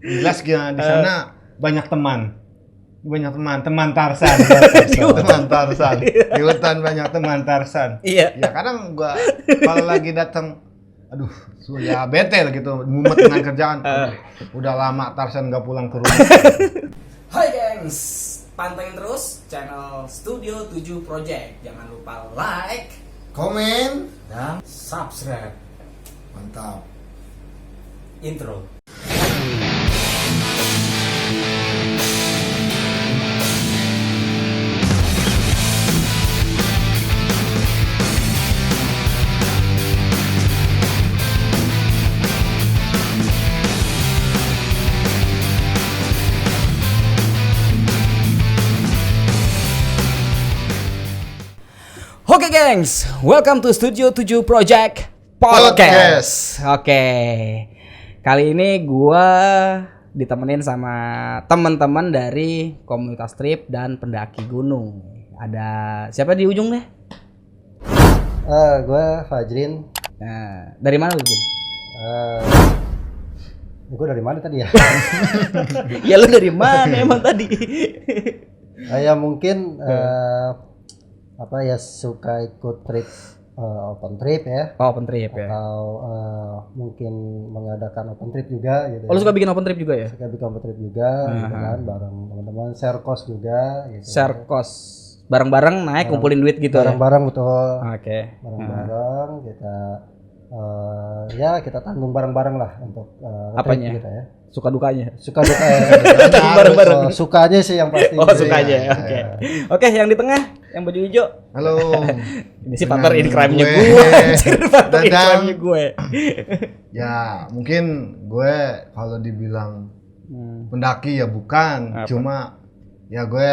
Jelas di sana banyak teman Tarzan. Teman Tarzan. Di hutan banyak teman Tarzan. Iya. Ya kadang gua kalau lagi datang, aduh, ya bete gitu, mumet dengan kerjaan. Udah lama Tarzan nggak pulang ke rumah. Hai gengs, pantengin terus channel Studio 7 Project. Jangan lupa like, Komen, dan subscribe. mantap. Intro. Oke gengs, welcome to Studio 7 Project Podcast. Oke. Kali ini gua ditemenin sama teman-teman dari komunitas trip dan pendaki gunung. Ada siapa di ujung deh? Gue Fajrin. Nah, dari mana lu, Jin? Gue dari mana tadi ya? Ya lu dari mana emang tadi? Ya mungkin suka ikut trip, open trip ya. Oh, open trip ya. Atau mungkin mengadakan open trip juga gitu. Oh, lu suka bikin open trip juga ya? Suka bikin open trip juga gitu kan, bareng teman-teman, share cost juga gitu. Share cost. Bareng-bareng naik kumpulin duit gitu ya. Bareng-bareng betul. Oke. Bareng-bareng kita kita tanggung bareng-bareng lah untuk apanya? trip kita ya. Suka dukanya. Suka duka ya. Bareng-bareng. Sukanya sih yang pasti. Oh, sukanya. Oke. Oke, yang di tengah, yang baju hijau. Halo. Ini sih partner in crime-nya gue. Partner in crime-nya gue. Ya, mungkin gue kalau dibilang pendaki ya bukan, Apa? cuma ya gue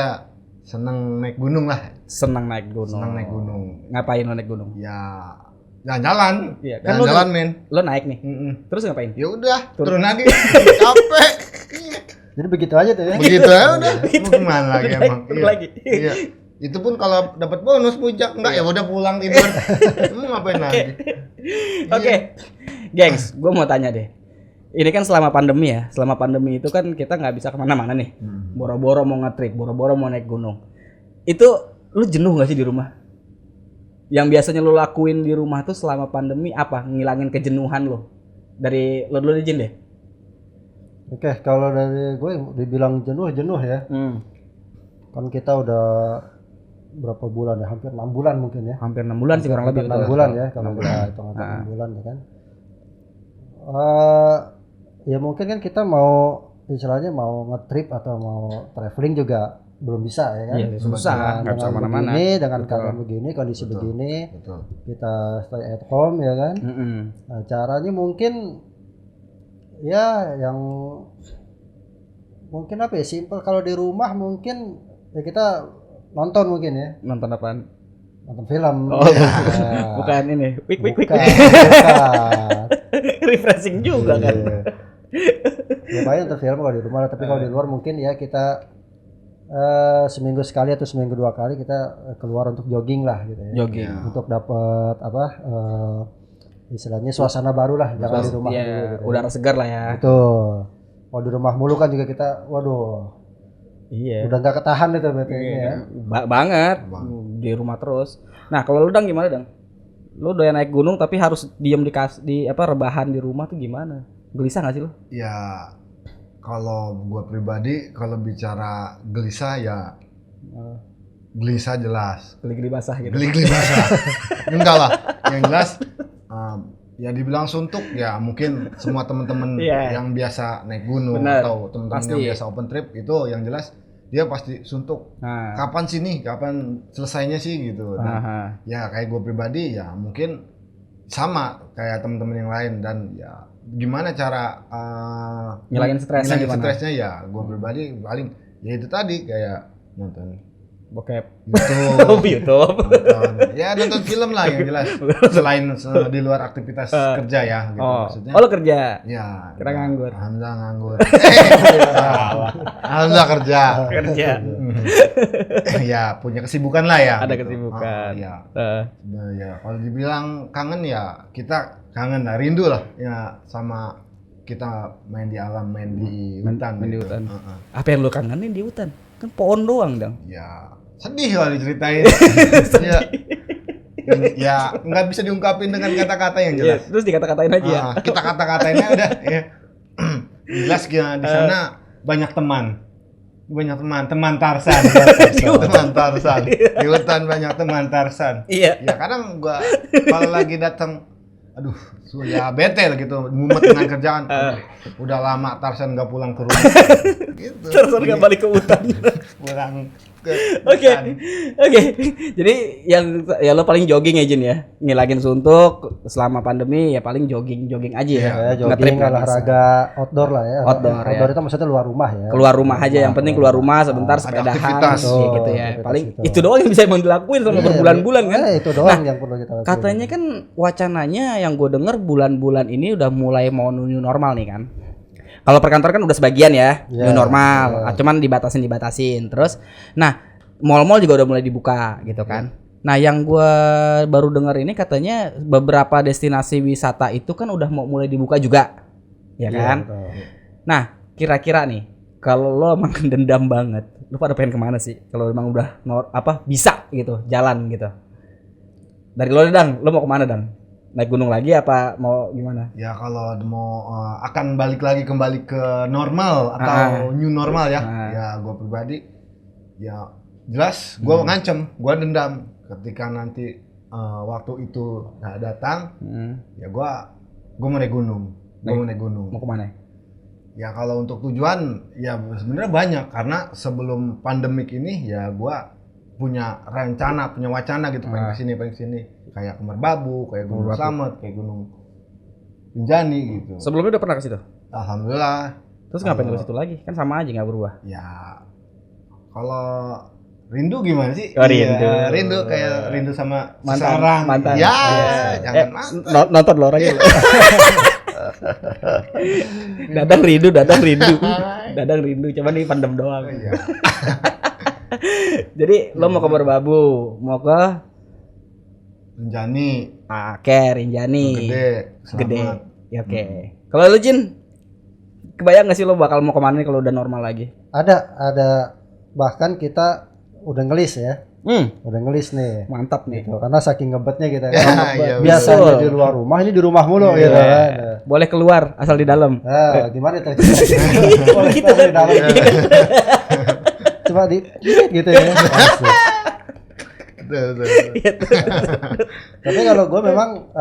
seneng naik gunung lah. Senang naik gunung. Ngapain lo naik gunung? Ya jalan-jalan. Iya, kan Jalan-jalan, men. Lo naik nih. Terus ngapain? ya udah, turun lagi. Capek. Jadi begitu aja tuh ya. Begitu ya udah. Mau gimana lagi Turun emang? turun lagi. Iya. Itu pun kalau dapat bonus puncak, enggak ya udah pulang tidur. Ngapain lagi? Oke. Gengs, gue mau tanya deh. Ini kan selama pandemi ya. Selama pandemi itu kan kita nggak bisa kemana-mana nih. Boro-boro mau nge-trip, boro-boro mau naik gunung. Itu lu jenuh nggak sih di rumah? Yang biasanya lu lakuin di rumah tuh selama pandemi apa? Ngilangin kejenuhan lo. Dari lo dulu Jin deh. Oke, kalau dari gue dibilang jenuh ya. Kan kita udah berapa bulan ya? Hampir 6 bulan mungkin ya. Hampir 6 bulan sih kurang lebih. 6 bulan ya, kalau kita hitung 6 bulan ya kan. Ya mungkin kan kita mau istilahnya mau nge-trip atau mau traveling juga belum bisa ya kan. Iya, susah, nggak bisa kemana-mana. Dengan keadaan begini, kondisi begini, kita stay at home ya kan. Nah, caranya mungkin ya yang mungkin apa ya, simple. Kalau di rumah mungkin ya kita nonton mungkin ya. Nonton apaan? Nonton film. Oh, ya. Bukan ini. Wik. Bukan. Refreshing juga kan. Ya paling nonton film kalau di rumah, tapi kalau di luar mungkin ya kita seminggu sekali atau seminggu 2 kali kita keluar untuk jogging lah gitu ya. Jogging. Untuk dapat istilahnya suasana baru lah, jangan di rumah ya, dulu gitu. udara segar lah ya. Betul. Kalau di rumah mulu kan juga kita Iya. udah nggak ketahan itu berarti ya. Banget. Di rumah terus. Nah, kalau lu gimana, Dang? Lu doyan naik gunung tapi harus diem di rebahan di rumah tuh gimana? Gelisah gak sih lu? Ya kalau gua pribadi kalau bicara gelisah ya gelisah jelas. Geli-geli basah gitu. Geli-geli basah. Enggak lah. Yang jelas ya dibilang suntuk ya mungkin semua teman-teman yang biasa naik gunung. Bener. Atau teman-teman yang biasa open trip itu yang jelas dia pasti suntuk. Kapan sih nih? Kapan selesainya sih gitu. Dan ya kayak gue pribadi ya mungkin sama kayak teman-teman yang lain, dan ya gimana cara ngilangin stresnya ya gue pribadi paling ya itu tadi kayak nonton bokep, YouTube. Ya nonton film lah yang jelas. Selain di luar aktivitas kerja ya gitu maksudnya. Oh, lo kerja? Ya. Kira nganggur. Alhamdulillah nganggur. Alhamdulillah kerja. Ya punya kesibukan lah ya. Ada kesibukan. Ya kalau dibilang kangen ya kita kangen lah, rindu lah ya sama kita main di alam, main di hutan. Main di hutan. Apa yang lu kangenin di hutan? Kan pohon doang, Dang. Ya, sedih kalau diceritain. Ya, ya nggak bisa diungkapin dengan kata-kata yang jelas. Terus dikata-katain aja ya. Kita kata-katainnya udah ya. Jelas di sana banyak teman Tarzan. Teman Tarzan. Di hutan banyak teman Tarzan. Iya. Ya kadang gua kalau lagi datang, aduh, sudah bete lah gitu, mumet dengan kerjaan. Udah lama Tarzan nggak pulang ke rumah. Gitu. Tarzan nggak balik ke hutan. Pulang ke Oke. Jadi yang ya lo paling jogging ya Jin ya. Ngilangin suntuk selama pandemi ya paling jogging aja ya. Ya, jogging, olahraga outdoor lah ya. Outdoor itu maksudnya luar rumah ya. Keluar rumah aja, yang penting keluar rumah sebentar sepedahan gitu ya. Paling itu doang yang bisa emang dilakuin selama berbulan-bulan kan. Itu doang yang perlu kita lakuin. Katanya kan wacananya yang gue denger bulan-bulan ini udah mulai mau new normal nih kan. Kalau perkantoran kan udah sebagian ya, new normal, cuman dibatasin. Terus, nah mall-mall juga udah mulai dibuka gitu kan. Nah yang gue baru dengar ini katanya beberapa destinasi wisata itu kan udah mau mulai dibuka juga, ya kan? Nah kira-kira nih, kalau lo emang dendam banget, lo pada pengen kemana sih? Kalau emang udah bisa gitu, jalan gitu. Dari lo Dang, lo mau kemana Dang? Naik gunung lagi apa mau gimana? Ya kalau mau akan kembali ke normal atau new normal ya. Ya gue pribadi ya jelas gue ngancem, gue dendam ketika nanti waktu itu nggak datang. Ya gue mau naik gunung. Mau kemana? Ya kalau untuk tujuan ya sebenarnya banyak, karena sebelum pandemik ini ya gue punya rencana, punya wacana gitu, pengen kesini, kayak ke Merbabu, kayak Gunung Slamet, kayak Gunung Rinjani gitu. Sebelumnya udah pernah ke situ? Alhamdulillah. Terus ngapain ke situ lagi? Kan sama aja nggak berubah. Ya kalau rindu gimana sih? Oh, rindu. Ya, rindu kayak rindu sama seseorang. Mantan. Ya, jangan mantan. Nonton lo orangnya. Dadang rindu. Dadang rindu, cuman ini pandem doang. Iya. Jadi lo mau ke Merbabu, mau ke Rinjani. Rinjani. Gede. Selamat. Ya oke. Kalau lo Jin, kebayang nggak sih lo bakal mau kemana nih kalau udah normal lagi? Ada bahkan kita udah ngelis ya. Udah ngelis nih. Mantap nih. Gitu. Karena saking ngebetnya kita kan. Ya, biasanya di luar rumah, ini di rumah mulu gitu kan. Boleh keluar asal di dalam. Gimana itu? Boleh gitu di dalam. Cuma gitu ya. Tapi kalau gue memang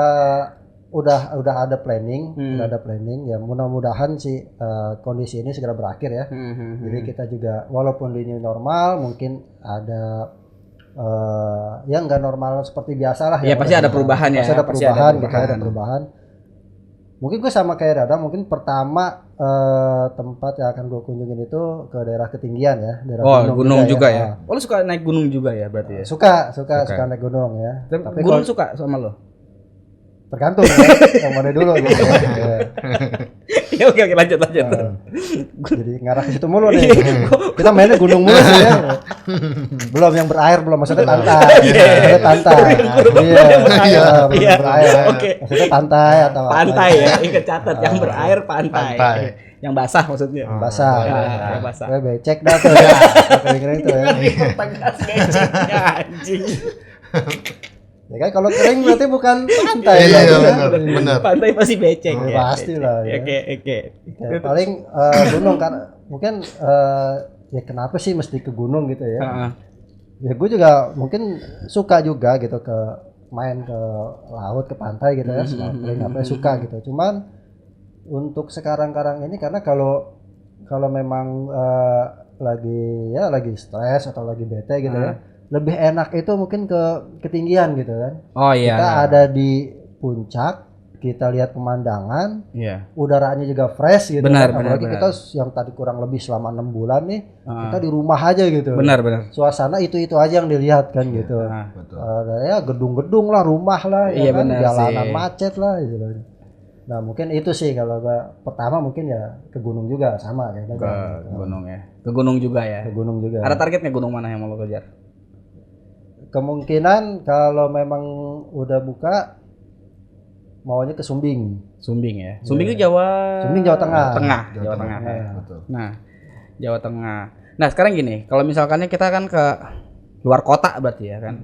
udah ada planning, ya mudah-mudahan sih kondisi ini segera berakhir ya. Jadi kita juga walaupun di new normal mungkin ada ya nggak normal seperti biasa lah ya. Pasti ada perubahan ya. Pasti ada perubahan. Mungkin gue sama kayak Dada, mungkin pertama tempat yang akan gue kunjungin itu ke daerah ketinggian ya, daerah gunung juga ya. Oh, lu suka naik gunung juga ya berarti ya? Suka naik gunung ya. Tapi gunung suka sama lo? Tergantung ya, yang mana dulu gitu. Ya oke lanjut. Jadi ngarah ke situ mulu nih. Kita mainnya gunung mulu sih ya. Belum yang berair, belum maksudnya pantai. Iya, berair. Oke. Maksudnya pantai atau pantai ya, ingat catat yang berair pantai. Yang basah maksudnya. Basah. Yang basah. Becek dah tuh ya. Kira-kira itu ya. Tegas beceknya anjing. Ya kan kalau kering berarti bukan pantai. Iya, benar. Pantai pasti becek ya. Pasti lah. Oke. Paling gunung kan mungkin ya kenapa sih mesti ke gunung gitu ya? Ya gue juga mungkin suka juga gitu ke main ke laut, ke pantai gitu ya, snorkeling apa suka gitu. Cuman untuk sekarang ini karena kalau memang lagi stres atau lagi bete gitu ya, lebih enak itu mungkin ke ketinggian gitu kan. Oh iya. Kita ada di puncak, kita lihat pemandangan, udaranya juga fresh gitu. Benar. Apalagi kita yang tadi kurang lebih selama 6 bulan nih, kita di rumah aja gitu. Benar. Suasana itu aja yang dilihat kan gitu. Ya gedung-gedung lah, rumah lah, ya kan? Jalanan macet lah gitu. Nah mungkin itu sih kalau pertama mungkin ya ke gunung juga sama ya. Gunung ya. Ke gunung juga ya. Ke gunung juga. Ada targetnya gunung mana yang mau lo kejar? Kemungkinan kalau memang udah buka maunya ke Sumbing. Sumbing ya. Sumbing itu Jawa. Sumbing Jawa Tengah. Jawa Tengah. Betul. Nah, Jawa Tengah. Nah, sekarang gini, kalau misalkannya kita kan ke luar kota berarti ya kan.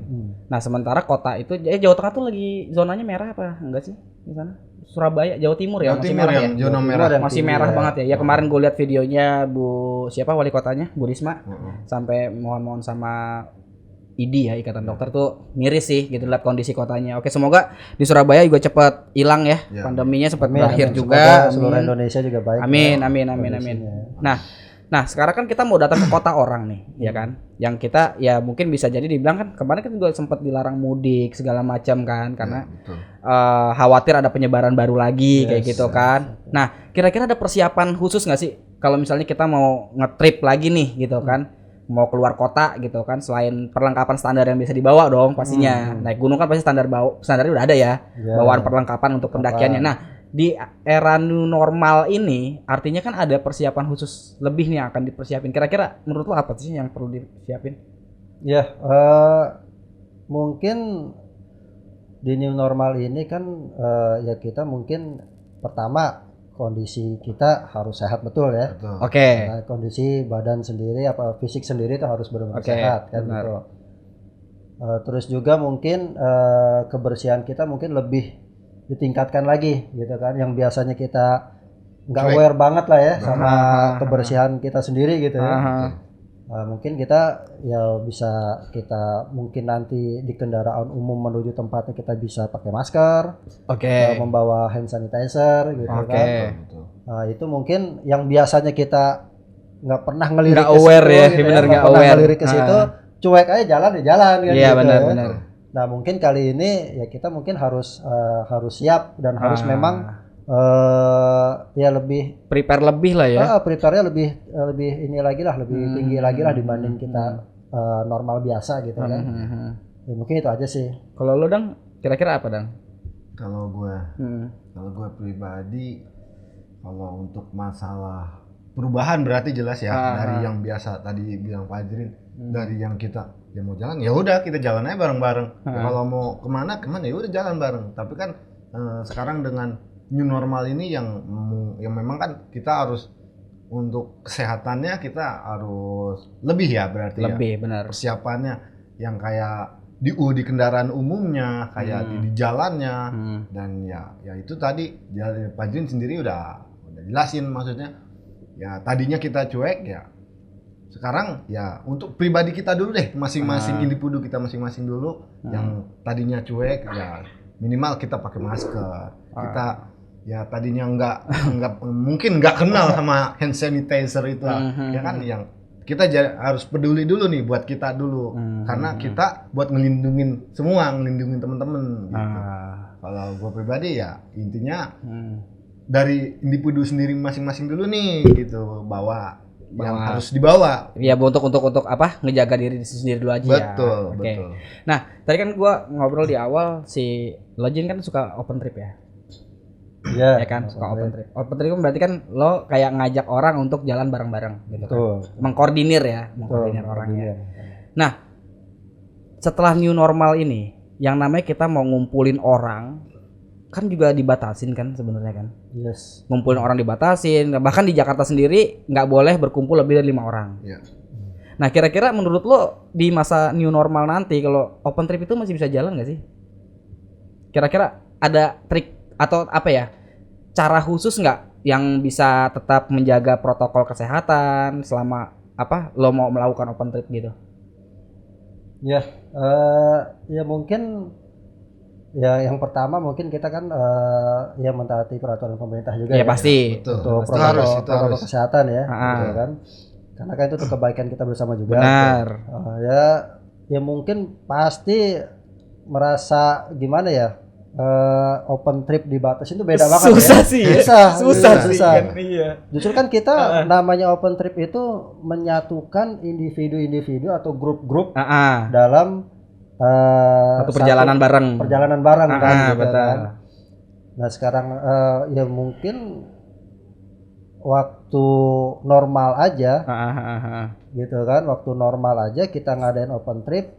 Nah, sementara kota itu Jawa Tengah tuh lagi zonanya merah apa enggak sih di sana? Surabaya, Jawa Timur ya, masih merah ya. Zona merah. Masih merah banget ya. Ya kemarin gue lihat videonya siapa wali kotanya, Bu Risma. Sampai mohon-mohon sama IDI ya, Ikatan Dokter tuh miris sih gitu lihat kondisi kotanya. Oke, semoga di Surabaya juga cepat hilang ya. Pandeminya cepat berakhir juga. Seluruh Indonesia juga baik. Amin. Nah, sekarang kan kita mau datang ke kota orang nih, ya kan? Yang kita ya mungkin bisa jadi dibilang kan kemarin kan juga sempat dilarang mudik segala macam kan karena khawatir ada penyebaran baru lagi kayak gitu kan. Nah, kira-kira ada persiapan khusus nggak sih kalau misalnya kita mau nge-trip lagi nih gitu kan? Mau keluar kota gitu kan, selain perlengkapan standar yang bisa dibawa dong pastinya. Naik gunung kan pasti standarnya udah ada ya. Bawaan perlengkapan untuk pendakiannya. Nah, di era new normal ini artinya kan ada persiapan khusus lebih nih yang akan dipersiapin. Kira-kira menurut lo apa sih yang perlu disiapin? Ya, mungkin di new normal ini kan ya kita mungkin pertama kondisi kita harus sehat betul ya. Oke. Nah, kondisi badan sendiri fisik sendiri itu harus benar-benar sehat kan gitu. Terus juga mungkin kebersihan kita mungkin lebih ditingkatkan lagi gitu kan, yang biasanya kita nggak aware banget lah ya sama kebersihan kita sendiri gitu ya. Mungkin kita ya bisa kita mungkin nanti di kendaraan umum menuju tempatnya kita bisa pakai masker, membawa hand sanitizer gitu kan. Nah, itu mungkin yang biasanya kita nggak pernah ngelirik ke situ, ya, gitu ya, nggak pernah ngelirik ke situ, cuek aja jalan kan. Iya, gitu benar. Nah, mungkin kali ini ya kita mungkin harus siap dan harus memang ya lebih prepare lebih lah ya. Prepare-nya lebih ini lagi lah, lebih tinggi lagi lah dibanding kita normal biasa gitu kan. Ya, mungkin itu aja sih. Kalau lo Dang, kira-kira apa Dang? Kalau gue pribadi, kalau untuk masalah perubahan berarti jelas ya dari yang biasa tadi bilang Pak Ajrin, dari yang kita ya mau jalan ya udah kita jalan aja bareng-bareng. Ya, kalau mau kemana ya udah jalan bareng. Tapi kan sekarang dengan new normal ini yang memang kan kita harus untuk kesehatannya kita harus lebih ya berarti benar. Persiapannya yang kayak di kendaraan umumnya, kayak di jalannya dan ya itu tadi Pak Ajrin sendiri udah jelasin, maksudnya ya tadinya kita cuek ya. Sekarang ya untuk pribadi kita dulu deh, masing-masing individu kita masing-masing dulu. Yang tadinya cuek ya minimal kita pakai masker. Kita ya tadinya nggak mungkin nggak kenal sama hand sanitizer itu ya kan, yang kita harus peduli dulu nih buat kita dulu karena kita buat ngelindungin teman-teman gitu. Kalau gue pribadi ya intinya dari individu sendiri masing-masing dulu nih gitu, bawa yang harus dibawa. Iya, untuk apa? Ngejaga diri sendiri dulu aja. Betul. Nah, tadi kan gua ngobrol di awal si Lojin kan suka open trip ya. Iya. Ya kan, suka open trip. Open trip berarti kan lo kayak ngajak orang untuk jalan bareng-bareng gitu kan. Mengkoordinir orangnya. Nah, setelah new normal ini, yang namanya kita mau ngumpulin orang kan juga dibatasin kan sebenarnya kan. Yes. Ngumpulin orang dibatasin, bahkan di Jakarta sendiri nggak boleh berkumpul lebih dari 5 orang. Nah, kira-kira menurut lo di masa new normal nanti kalau open trip itu masih bisa jalan nggak sih? Kira-kira ada trik atau apa ya, cara khusus nggak yang bisa tetap menjaga protokol kesehatan selama lo mau melakukan open trip gitu? Ya, ya mungkin. Ya, yang pertama mungkin kita kan ya mentaati peraturan pemerintah juga ya. Pasti. Untuk protokol kesehatan ya, gitu kan. Karena kan itu untuk kebaikan kita bersama juga. Benar. Ya mungkin pasti merasa gimana ya, open trip dibatasi itu beda banget. Susah sih. Susah. Kan, iya. Justru kan kita namanya open trip itu menyatukan individu-individu atau grup-grup dalam satu perjalanan bareng kan gitu betul. Kan. Nah, sekarang ya mungkin waktu normal aja gitu kan, waktu normal aja kita ngadain open trip,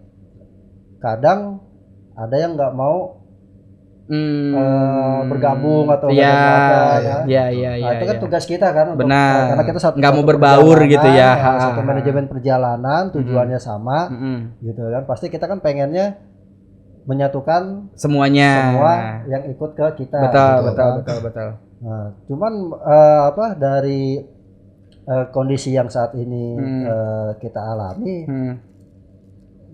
kadang ada yang nggak mau bergabung atau Iya, Nah, itu kan tugas kita kan untuk karena kita nggak mau berbaur gitu ya. Satu manajemen perjalanan, tujuannya sama, gitu kan. Pasti kita kan pengennya menyatukan semua yang ikut ke kita. Betul. Nah, cuman dari kondisi yang saat ini kita alami,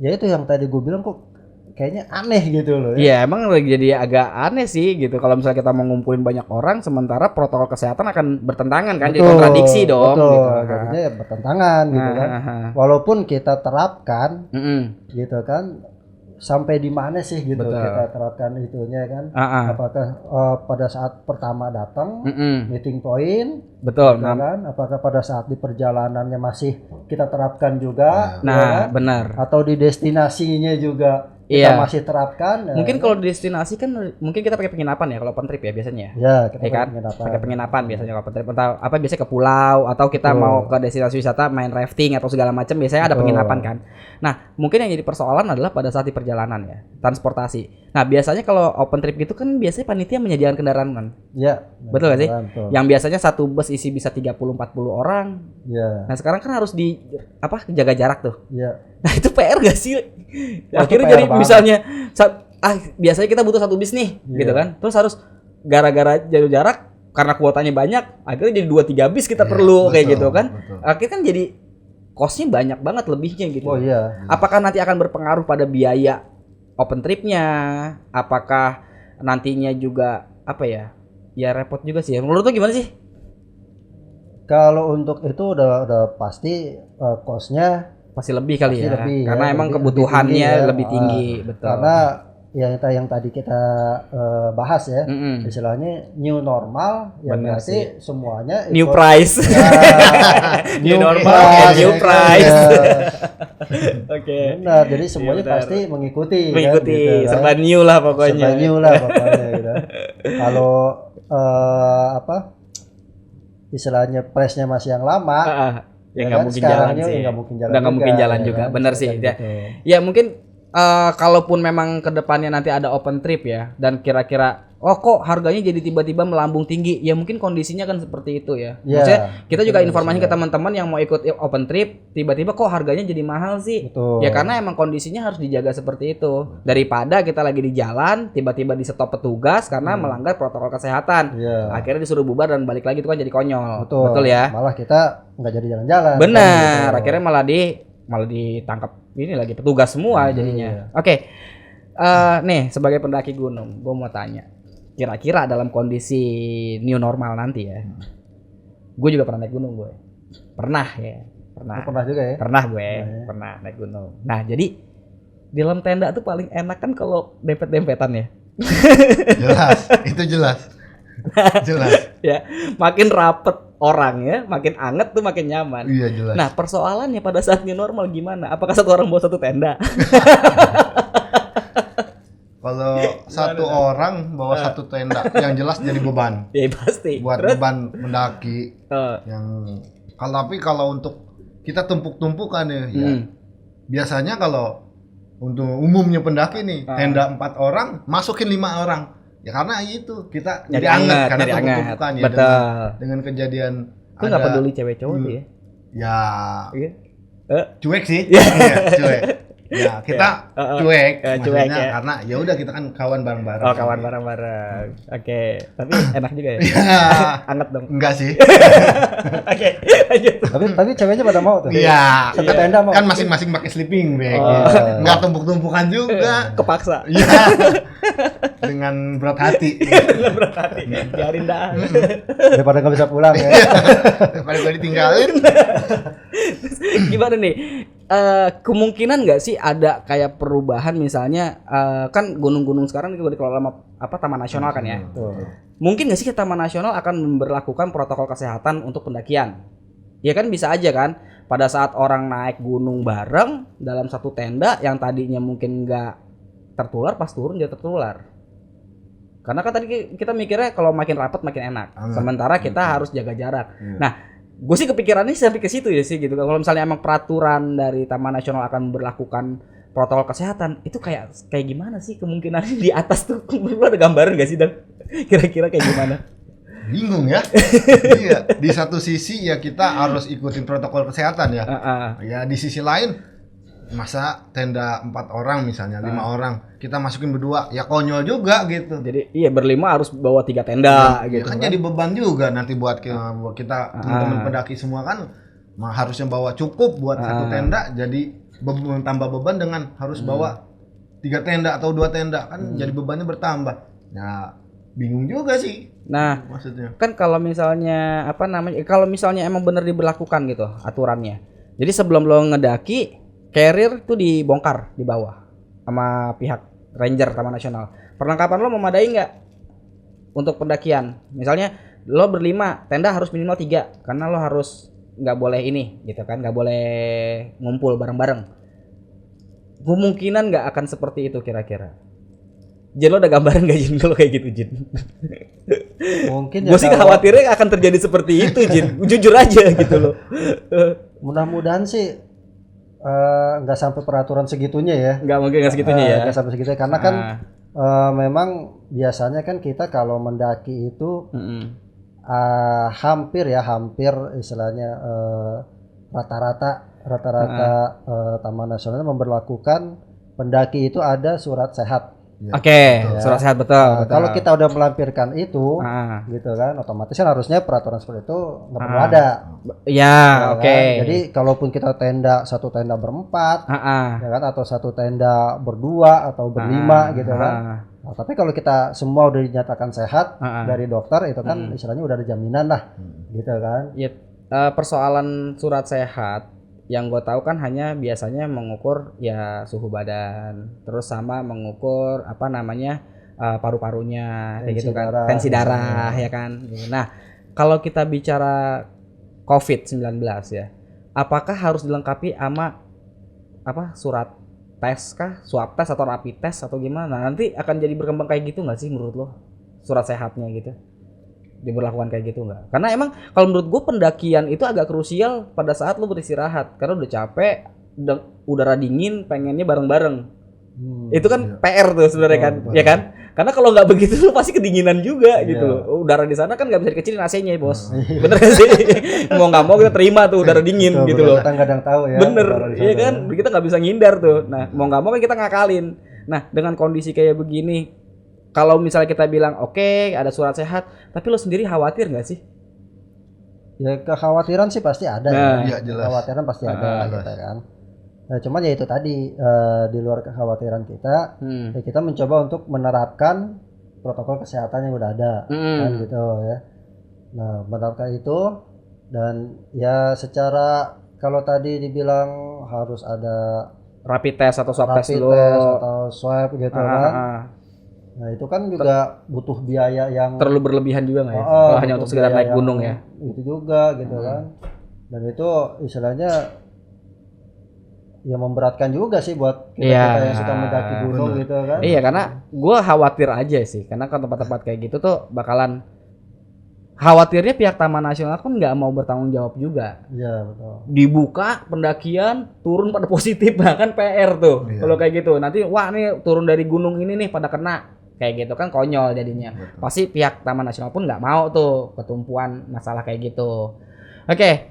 ya itu yang tadi gue bilang kok kayaknya aneh gitu loh. Iya, emang jadi agak aneh sih gitu. Kalau misalnya kita mau ngumpulin banyak orang, sementara protokol kesehatan akan bertentangan kan, jadi kontradiksi dong. Betul, gitu. jadinya ya bertentangan gitu kan. Walaupun kita terapkan, gitu kan, sampai di mana sih gitu kita terapkan itunya kan? Apakah pada saat pertama datang meeting point, betul gitu kan? Apakah pada saat di perjalanannya masih kita terapkan juga? Nah, ya kan? benar. Atau di destinasinya juga kita masih terapkan. Mungkin kalau di destinasi kan mungkin kita pakai penginapan ya kalau open trip ya biasanya. Ya, kita pakai penginapan biasanya kalau open trip, atau apa biasanya ke pulau atau kita mau ke destinasi wisata main rafting atau segala macam, biasanya ada penginapan kan. Nah, mungkin yang jadi persoalan adalah pada saat di perjalanan ya, transportasi. Nah, biasanya kalau open trip gitu kan biasanya panitia menyediakan kendaraan kan. Iya. Betul gak sih? Betul. Yang biasanya satu bus isi bisa 30-40 orang. Iya. Nah, sekarang kan harus jaga jarak tuh. Iya. Nah, itu PR gak sih? Akhirnya jadi misalnya biasanya kita butuh satu bis nih, gitu kan. Terus harus gara-gara jaga jarak karena kuotanya banyak, akhirnya jadi 2-3 bis kita perlu kayak gitu kan. Akhirnya kan jadi cost-nya banyak banget lebihnya gitu. Oh iya. Apakah nanti akan berpengaruh pada biaya open trip-nya? Apakah nantinya juga ya repot juga sih. Menurut lu gimana sih? Kalau untuk itu udah pasti cost-nya pasti lebih kali ya. Lebih, karena ya, emang lebih kebutuhannya tinggi, lebih tinggi, betul. Karena yang tadi kita bahas ya, istilahnya new normal, ya berarti semuanya new price. New normal, new price. Oke. Benar, jadi semuanya pasti mengikuti. Mengikuti, kan, gitu, serba new lah pokoknya. Serba new lah pokoknya. Gitu. Kalau istilahnya price-nya masih yang lama. Ya nggak mungkin jalan sih. Nggak mungkin jalan juga. Benar sih. Ya mungkin kalaupun memang kedepannya nanti ada open trip ya, dan kira-kira kok harganya jadi tiba-tiba melambung tinggi, ya mungkin kondisinya kan seperti itu ya. Maksudnya kita juga informasi ke teman-teman yang mau ikut open trip, tiba-tiba kok harganya jadi mahal sih. Betul. Ya karena emang kondisinya harus dijaga seperti itu. Daripada kita lagi di jalan tiba-tiba di stop petugas karena melanggar protokol kesehatan. Akhirnya disuruh bubar dan balik lagi, itu kan jadi konyol. Betul ya. Malah kita nggak jadi jalan-jalan. Benar. Kan, akhirnya malah ditangkap ini lagi petugas semua jadinya. Oke. Nih sebagai pendaki gunung, gue mau tanya. Kira-kira dalam kondisi new normal nanti ya, gue juga pernah naik gunung pernah juga ya, pernah naik gunung. Nah jadi di dalam tenda tuh paling enak kan kalau dempet-dempetan ya. jelas Ya, makin rapet orangnya, makin anget tuh makin nyaman. Iya jelas. Nah persoalannya pada saat new normal gimana? Apakah satu orang bawa satu tenda? Kalau satu orang bawa satu tenda, yang jelas jadi beban. Ya pasti. Buat beban mendaki. Tapi kalau untuk kita tumpuk-tumpukan ya, biasanya kalau untuk umumnya pendaki nih, tenda 4 orang, masukin 5 orang. Ya karena itu kita jadi anget karena tumpuk-tumpukan ya. Dengan kejadian. Itu nggak peduli cewek cowok tuh ya? Ya. Cuek sih. Cuek. Ya kita cuek ya. Karena ya udah kita kan kawan bareng-bareng. Kawan bareng-bareng. Oke. Tapi enak juga ya. Anget dong. Enggak sih. Oke. Tapi ceweknya pada mau tuh. Iya. Satu tenda mau. Kan masing-masing pakai sleeping bag. Enggak tumpuk-tumpukan juga. Kepaksa. Iya. Dengan berat hati. Biarin dah. Daripada nggak bisa pulang ya. Daripada gue ditinggalin. Gimana nih? Kemungkinan nggak sih ada kayak perubahan, misalnya kan gunung-gunung sekarang juga dikelola sama Taman Nasional kan ya. Mungkin nggak sih Taman Nasional akan memberlakukan protokol kesehatan untuk pendakian? Ya kan bisa aja kan pada saat orang naik gunung bareng dalam satu tenda yang tadinya mungkin nggak tertular, pas turun dia tertular. Karena kan tadi kita mikirnya kalau makin rapat makin enak. Sementara kita harus jaga jarak. Nah, gue sih kepikirannya sampai ke situ ya sih gitu. Kalau misalnya emang peraturan dari Taman Nasional akan berlakukan protokol kesehatan itu kayak gimana sih kemungkinan di atas tuh? Lu ada gambaran gak sih Dan? Kira-kira kayak gimana? Bingung ya. Iya, di satu sisi ya kita harus ikutin protokol kesehatan ya. Ya di sisi lain masa tenda 4 orang misalnya, 5 orang kita masukin berdua, ya konyol juga gitu. Jadi iya berlima harus bawa 3 tenda ya, gitu. Kan jadi beban juga nanti buat kita teman-teman pendaki semua kan harusnya bawa cukup buat satu tenda, jadi tambah beban dengan harus bawa 3 tenda atau 2 tenda kan jadi bebannya bertambah. Ya bingung juga sih. Nah, maksudnya kan kalau misalnya kalau misalnya emang bener diberlakukan gitu aturannya. Jadi sebelum lo ngedaki, carrier tuh dibongkar di bawah sama pihak ranger Taman Nasional. Perlengkapan lo memadai nggak untuk pendakian? Misalnya lo berlima, tenda harus minimal 3 karena lo harus nggak boleh ini gitu kan, nggak boleh ngumpul bareng-bareng. Kemungkinan nggak akan seperti itu kira-kira. Jin, lo ada gambaran nggak Jin kalau kayak gitu Jin? Mungkin gue sih khawatirnya akan terjadi seperti itu Jin, jujur aja gitu loh. Mudah-mudahan sih nggak sampai peraturan segitunya ya. Nggak mungkin nggak segitunya ya. Nggak sampai segitunya karena kan memang biasanya kan kita kalau mendaki itu hampir istilahnya rata-rata Taman Nasional memberlakukan pendaki itu ada surat sehat. Oke, surat sehat betul. Kalau kita udah melampirkan itu, gitu kan, otomatis kan harusnya peraturan seperti itu nggak perlu ada. Ya, oke. Kan? Jadi kalaupun kita satu tenda berempat, ya kan, atau satu tenda berdua atau berlima, gitu kan. Nah, tapi kalau kita semua udah dinyatakan sehat dari dokter, itu kan istilahnya udah ada jaminan lah, gitu kan. Ya, persoalan surat sehat yang gue tahu kan hanya biasanya mengukur ya suhu badan, terus sama mengukur paru-parunya kayak gitu kan, tensi darah ya kan. Nah, kalau kita bicara COVID-19 ya, apakah harus dilengkapi sama surat tes kah, swab tes atau rapid test atau gimana? Nanti akan jadi berkembang kayak gitu nggak sih menurut lo surat sehatnya gitu? Diberlakukan kayak gitu nggak? Karena emang kalau menurut gue pendakian itu agak krusial pada saat lu beristirahat karena udah capek, udara dingin, pengennya bareng-bareng. Itu kan PR tuh sebenarnya kan, ya kan? Karena kalau nggak begitu lu pasti kedinginan juga gitu loh. Udara di sana kan nggak bisa dikecilin AC-nya bos. Bener gak sih? Mau nggak mau kita terima tuh udara dingin gitu loh. Kita kadang tahu ya. Bener, iya kan? Kita nggak bisa ngindar tuh. Nah mau nggak mau kan kita ngakalin. Nah dengan kondisi kayak begini, kalau misalnya kita bilang oke, ada surat sehat, tapi lo sendiri khawatir nggak sih? Ya kekhawatiran sih pasti ada. Ya, jelas. Kekhawatiran pasti ada, gitu kan. Nah, cuman ya itu tadi di luar kekhawatiran kita, ya kita mencoba untuk menerapkan protokol kesehatan yang udah ada, kan gitu ya. Nah, menerapkan itu dan ya secara kalau tadi dibilang harus ada rapid test atau swab test dulu, atau swab gitu kan. Nah itu kan juga butuh biaya yang terlalu berlebihan juga nggak ya? Kalau hanya untuk sekedar naik gunung ya? Itu juga gitu kan. Dan itu istilahnya ya memberatkan juga sih buat kita yang suka mendaki gunung gitu kan. Iya, karena gue khawatir aja sih, karena kan tempat-tempat kayak gitu tuh bakalan khawatirnya pihak Taman Nasional pun nggak mau bertanggung jawab juga. Iya betul. Dibuka pendakian turun pada positif, nah kan PR tuh. Kalau kayak gitu nanti wah nih turun dari gunung ini nih pada kena. Kayak gitu kan konyol jadinya. Betul. Pasti pihak Taman Nasional pun nggak mau tuh ketumpuan masalah kayak gitu. Oke,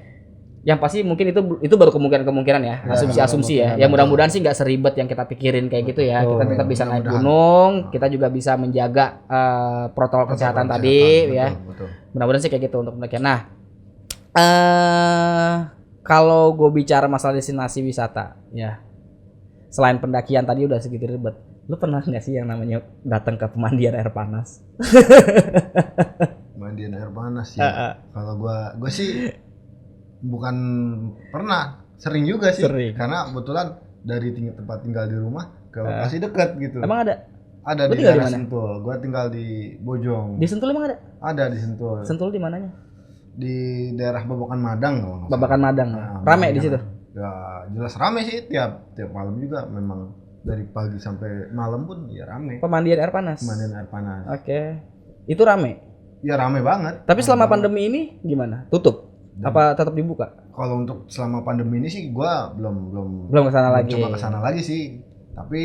yang pasti mungkin itu baru kemungkinan ya, asumsi ya. Ya mudah-mudahan sih nggak seribet yang kita pikirin kayak gitu ya. Kita tetap bisa naik gunung, kita juga bisa menjaga protokol kesehatan tadi ya. Mudah-mudahan sih kayak gitu untuk pendakian. Nah, kalau gue bicara masalah destinasi wisata ya, selain pendakian tadi udah segitu ribet. Lu pernah nggak sih yang namanya datang ke pemandian air panas? Pemandian air panas ya. Kalau gue sih bukan pernah, sering juga sih. Karena kebetulan dari tempat tinggal di rumah ke lokasi dekat gitu. Emang ada? Ada di daerah Sentul. Gue tinggal di Bojong. Di Sentul emang ada? Ada di Sentul. Sentul di mananya? Di daerah Babakan Madang. Babakan Madang. Rame di situ? Ya jelas rame sih, tiap malam juga memang. Dari pagi sampai malam pun ya rame. Pemandian air panas. Pemandian air panas. Oke. Itu rame. Ya rame banget. Tapi selama pandemi ini gimana? Tutup? Apa tetap dibuka? Kalau untuk selama pandemi ini sih gua belum kesana lagi. Coba kesana lagi sih. Tapi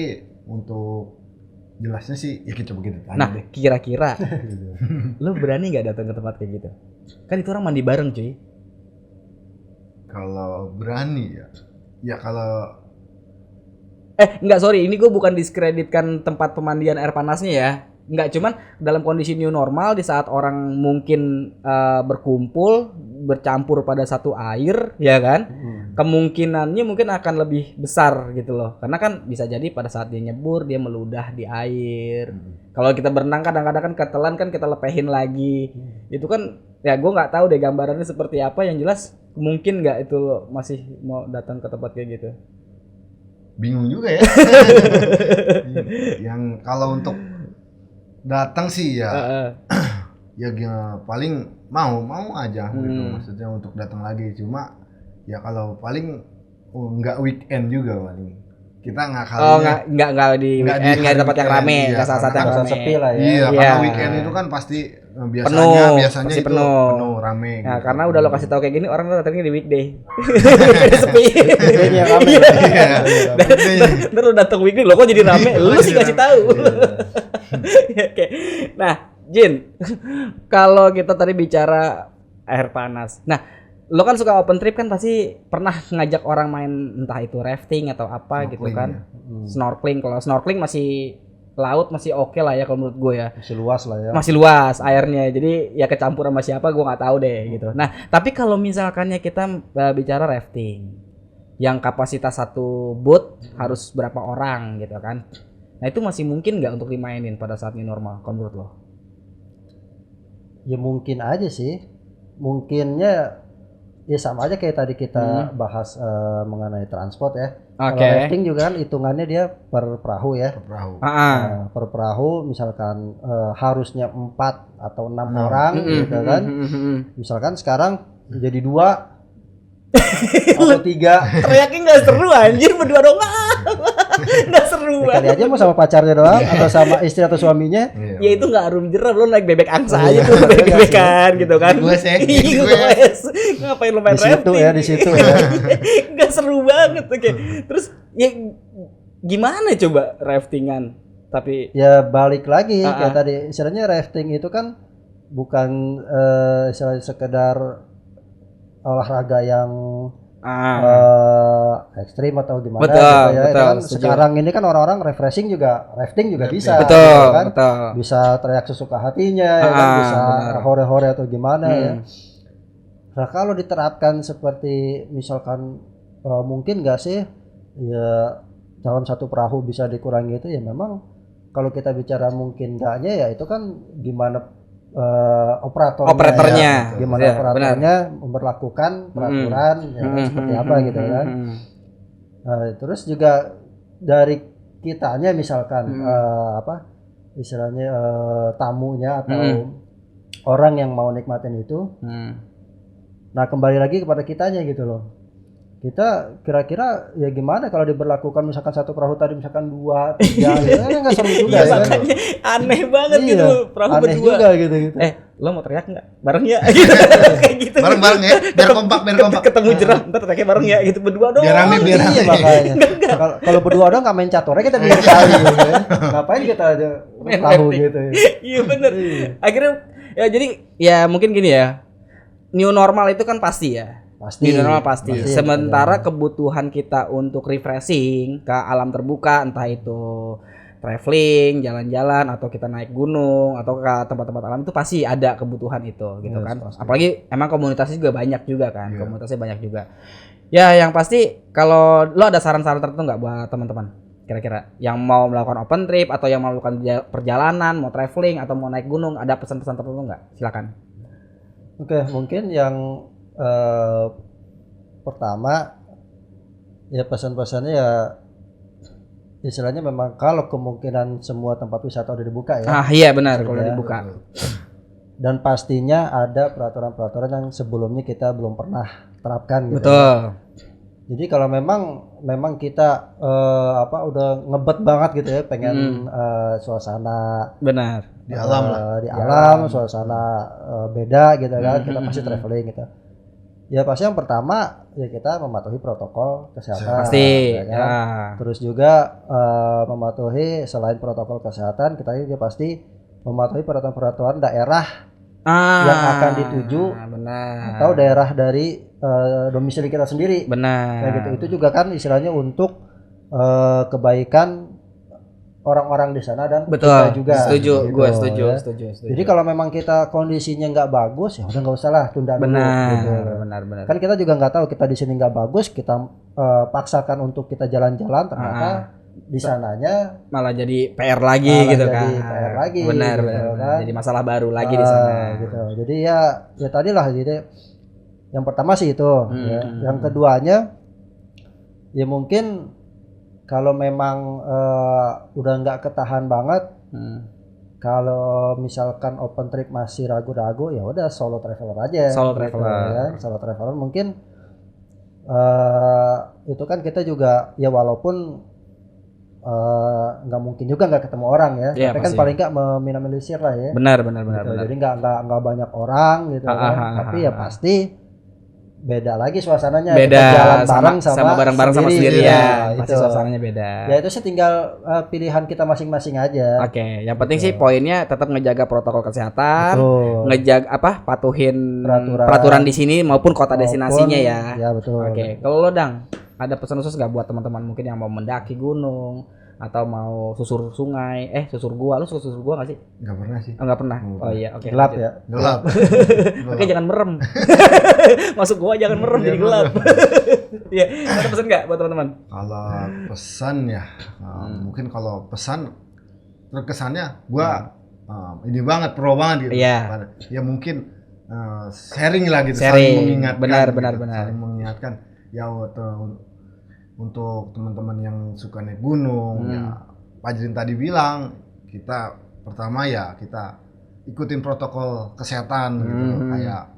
untuk jelasnya sih ya kita coba kita tanya Nah, deh. kira-kira lu berani nggak datang ke tempat kayak gitu? Kan itu orang mandi bareng, cuy. Kalau berani ya kalau Enggak, sorry, ini gue bukan diskreditkan tempat pemandian air panasnya ya. Enggak, cuman dalam kondisi new normal di saat orang mungkin berkumpul, bercampur pada satu air, ya kan? Kemungkinannya mungkin akan lebih besar gitu loh. Karena kan bisa jadi pada saat dia nyebur, dia meludah di air. Kalau kita berenang kadang-kadang kan ketelan kan kita lepehin lagi. Itu kan ya gue nggak tahu deh gambarannya seperti apa, yang jelas mungkin nggak itu masih mau datang ke tempat kayak gitu. bingung juga ya. Yang kalau untuk datang sih ya ya paling mau aja gitu, maksudnya untuk datang lagi. Cuma ya kalau paling nggak weekend juga paling kita nggak di weekend, nggak di tempat yang rame, nggak saat-saat yang rame. Sepi lah ya. Iya, karena weekend itu kan pasti biasanya itu penuh rame. Nah, gitu. karena udah lo kasih tahu kayak gini, orang datangnya di weekday. Sepi. Weekday-nya rame. Ntar lo datang weekday, lo kok jadi rame? Lo sih kasih tahu. Oke. Nah, Jin, kalau kita tadi bicara air panas. Nah, lo kan suka open trip kan, pasti pernah ngajak orang main entah itu rafting atau apa Snorkeling, gitu kan. Snorkeling. Kalau snorkeling masih laut masih oke lah ya kalau menurut gue ya. Masih luas lah ya. Masih luas airnya. Jadi ya kecampur sama siapa gue nggak tahu deh gitu. Nah, tapi kalau misalkannya kita bicara rafting yang kapasitas satu boat harus berapa orang gitu kan. Nah, itu masih mungkin nggak untuk dimainin pada saat ini normal kalau menurut lo? Ya mungkin aja sih. Mungkinnya ya sama aja kayak tadi kita bahas mengenai transport ya. Kalau rafting juga kan hitungannya dia per perahu ya. Per perahu. Per perahu misalkan harusnya 4 atau 6 orang gitu kan. Misalkan sekarang jadi 2 atau 3. Teriaknya nggak seru anjir, berdua dong. Nggak seru Ya, kali aja mau sama pacarnya doang atau sama istri atau suaminya. Ya itu nggak arum jeram, lo naik bebek angsa aja tuh, bebek-bebekan gitu kan. Gue sih. Ngapain lo main Di situ rafting? ya, di situ ya. Nggak seru banget. Oke. Terus ya gimana coba raftingan? Tapi ya balik lagi kayak tadi, istilahnya rafting itu kan bukan istilahnya sekedar olahraga yang ekstrim atau gimana gitu ya. Betul, kan sekarang ini kan orang-orang refreshing juga, rafting juga bisa. Betul, gitu kan? betul. Bisa teriak sesuka hatinya, ya kan? Bisa hore-hore atau gimana ya. Nah, kalau diterapkan seperti misalkan mungkin nggak sih ya dalam satu perahu bisa dikurangi itu, ya memang kalau kita bicara mungkin nggaknya ya itu kan gimana operatornya ya, gimana operatornya memperlakukan peraturan ya, seperti apa gitu kan. Terus juga dari kitanya misalkan istilahnya tamunya atau orang yang mau nikmatin itu. Nah, kembali lagi kepada kitanya gitu loh. Kita kira-kira ya gimana kalau diberlakukan misalkan satu perahu tadi misalkan 2, 3 gitu kan nggak seru juga ya. Makanya aneh banget gitu perahu aneh berdua. Juga gitu. Lo mau teriak nggak? Bareng ya? Gitu. Kayak gitu. Bareng-bareng ya, biar kompak. Ketemu jeram, ntar teriaknya bareng ya gitu, berdua doang. Biar rame. Iya, makanya. Kalau berdua doang nggak main caturnya kita biar kali gitu ya. Ngapain kita aja tahu gitu ya. Iya bener. Akhirnya ya jadi ya mungkin gini ya. New normal itu kan pasti ya. New normal pasti. Sementara kebutuhan kita untuk refreshing ke alam terbuka, entah itu traveling, jalan-jalan, atau kita naik gunung atau ke tempat-tempat alam, itu pasti ada kebutuhan itu gitu kan. Pasti. Apalagi emang komunitasnya juga banyak juga kan. Komunitasnya banyak juga. Ya yang pasti kalau lo ada saran-saran tertentu nggak buat teman-teman kira-kira yang mau melakukan open trip atau yang mau melakukan perjalanan, mau traveling atau mau naik gunung, ada pesan-pesan tertentu nggak? Silakan. Oke, mungkin yang pertama ya pesan-pesannya ya istilahnya memang kalau kemungkinan semua tempat wisata udah dibuka ya. Iya benar kalau udah dibuka. Dan pastinya ada peraturan-peraturan yang sebelumnya kita belum pernah terapkan gitu. Betul. Jadi kalau memang kita udah ngebet banget gitu ya, pengen suasana benar di alam suasana beda gitu kan, kita pasti traveling gitu. Ya pasti yang pertama ya kita mematuhi protokol kesehatan. Pasti. Ya kan? Terus juga mematuhi selain protokol kesehatan kita juga pasti mematuhi peraturan-peraturan daerah yang akan dituju atau daerah dari domisili kita sendiri. Benar. Kayak gitu. Itu juga kan istilahnya untuk kebaikan orang-orang di sana dan kita juga. Setuju, gitu, gue setuju. Jadi kalau memang kita kondisinya nggak bagus, ya udah nggak usah lah, tunda dulu. Gitu. Benar. Kan kita juga nggak tahu kita di sini nggak bagus, kita paksakan untuk kita jalan-jalan, ternyata di sananya malah jadi PR lagi gitu kan. PR lagi. Benar. Kan? Jadi masalah baru lagi di sana. Gitu. Jadi ya tadilah jadi yang pertama sih itu. Ya. Yang keduanya ya mungkin kalau memang udah nggak ketahan banget, kalau misalkan open trip masih ragu-ragu, ya udah solo traveler aja. Solo traveler. Ya. Solo traveler mungkin itu kan kita juga ya walaupun nggak mungkin juga nggak ketemu orang ya, tapi kan paling nggak meminimalisir lah ya. Benar. Gitu. Jadi nggak banyak orang gitu kan. Tapi ya pasti beda lagi suasananya. Beda jalan bareng sama bareng-bareng sama sendiri ya. Pasti suasananya beda. Ya itu sih tinggal pilihan kita masing-masing aja. Oke, yang penting sih poinnya tetap ngejaga protokol kesehatan, ngejaga patuhin peraturan di sini maupun kota destinasinya ya. Ya betul. Oke, kalau lo Dang, ada pesan khusus nggak buat teman-teman mungkin yang mau mendaki gunung atau mau susur sungai, susur gua, lu susur gua nggak sih? Nggak pernah sih. Nggak pernah. Oh iya, oke. Gelap ya. Gelap. Oke, jangan merem. Masuk gua jangan merem jadi gelap. Iya, ada pesan nggak buat teman-teman? Kalau pesan ya, mungkin kalau pesan terkesannya gua ini banget, pro banget gitu. Iya. Ya mungkin sharing lah gitu, saling mengingatkan. Benar. Saling mengingatkan. Ya untuk teman-teman yang suka naik gunung, ya Pak Jrin tadi bilang kita pertama ya kita ikutin protokol kesehatan gitu, kayak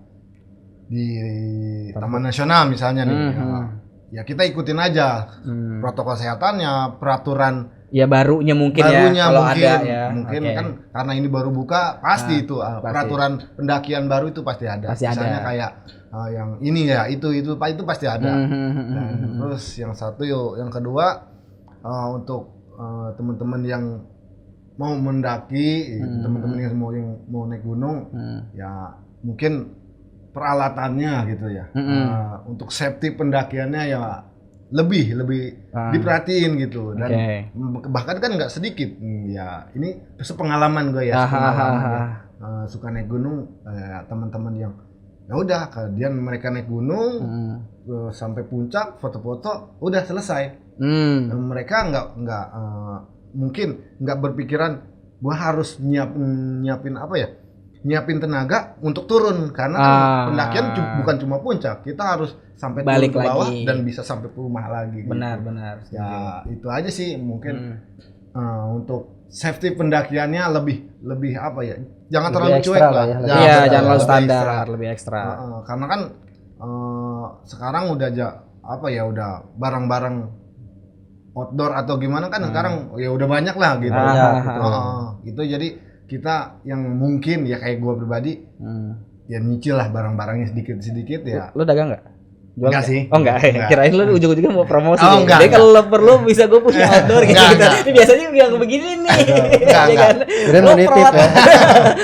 di Taman Nasional misalnya nih, ya kita ikutin aja protokol kesehatannya, peraturan ya barunya mungkin kalau ada ya. Mungkin kan karena ini baru buka pasti itu peraturan pendakian baru itu pasti ada. Misalnya kayak yang ini ya itu pasti ada. Dan terus yang kedua untuk teman-teman yang mau mendaki, teman-teman yang mau naik gunung, ya mungkin peralatannya gitu ya. Untuk safety pendakiannya ya lebih diperhatiin gitu, dan bahkan kan nggak sedikit ya, ini sepengalaman gue ya, suka naik gunung, teman-teman yang ya udah mereka naik gunung sampai puncak foto-foto udah selesai. Mereka nggak mungkin nggak berpikiran gua harus nyiapin apa ya, nyiapin tenaga untuk turun, karena kan pendakian bukan cuma puncak, kita harus sampai balik turun ke bawah lagi dan bisa sampai ke rumah lagi. Benar. Ya itu aja sih mungkin untuk safety pendakiannya lebih apa ya, jangan terlalu cuek lah. Jangan terlalu standar, lebih ekstra. Karena kan sekarang udah udah barang-barang outdoor atau gimana kan sekarang ya udah banyak lah gitu. Gitu jadi kita yang mungkin ya kayak gua pribadi ya nyicil lah barang-barangnya sedikit-sedikit ya. Lu dagang nggak? Enggak sih. Oh enggak. Kirain lu ujung-ujungnya mau promosi. Enggak. Jadi kalau lo perlu bisa gue punya outdoor gitu. Ini biasanya yang begini nih. Enggak. Kirain mau nitip ya.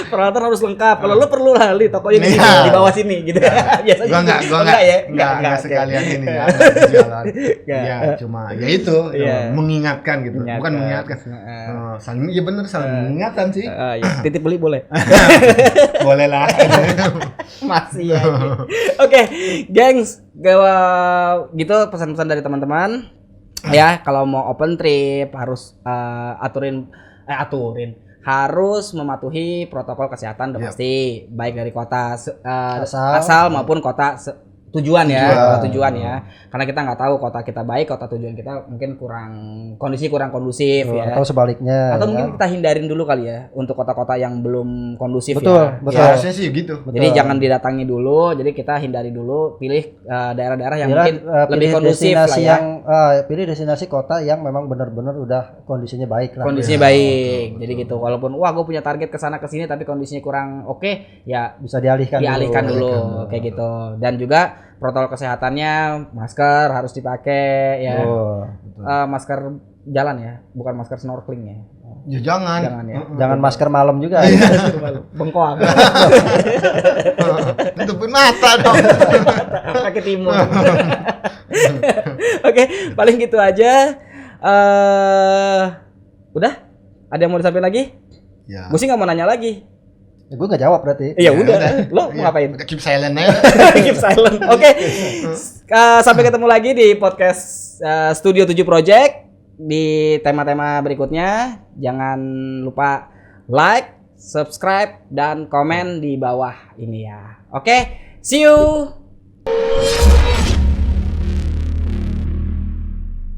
Peralatan harus lengkap. Kalau lo perlu lah li tokonya di sini, di bawah sini gitu. Biasanya gua enggak sekalian ini ya. Ya cuma ya itu mengingatkan gitu. Bukan mengingatkan. Saling ya bener saling mengingatkan sih. Titip beli boleh. Boleh lah. Masih ya. Oke, gengs, gitu pesan-pesan dari teman-teman. Ya, kalau mau open trip harus aturin harus mematuhi protokol kesehatan udah pasti, baik dari kota asal maupun kota tujuan ya. Karena kita nggak tahu kota kita baik, kota tujuan kita mungkin kondisi kurang kondusif ya. Atau sebaliknya. Atau mungkin kita hindarin dulu kali ya untuk kota-kota yang belum kondusif. Betul. Harusnya sih gitu. Jadi jangan didatangi dulu, jadi kita hindari dulu, pilih daerah-daerah yang mungkin lebih kondusif lah ya. Pilih destinasi kota yang memang benar-benar udah kondisinya baik lah. Kondisinya baik. Jadi gitu, walaupun gue punya target ke sana ke sini tapi kondisinya kurang oke, ya bisa dialihkan dulu kayak gitu. Dan juga protokol kesehatannya, masker harus dipakai ya. Masker jalan ya, bukan masker snorkeling ya. Ya jangan ya. Jangan masker malam juga. Bengkoang. Tutupin mata dong. Pakai timun. Oke, paling gitu aja. Udah? Ada yang mau disampaikan lagi? Ya. Gue sih nggak mau nanya lagi. Ya, gue nggak jawab berarti. Ya udah. Lo mau ngapain? Keep silent aja. Keep silent. Oke. Sampai ketemu lagi di podcast Studio 7 Project di tema-tema berikutnya. Jangan lupa like, subscribe, dan komen di bawah ini ya. Oke, see you.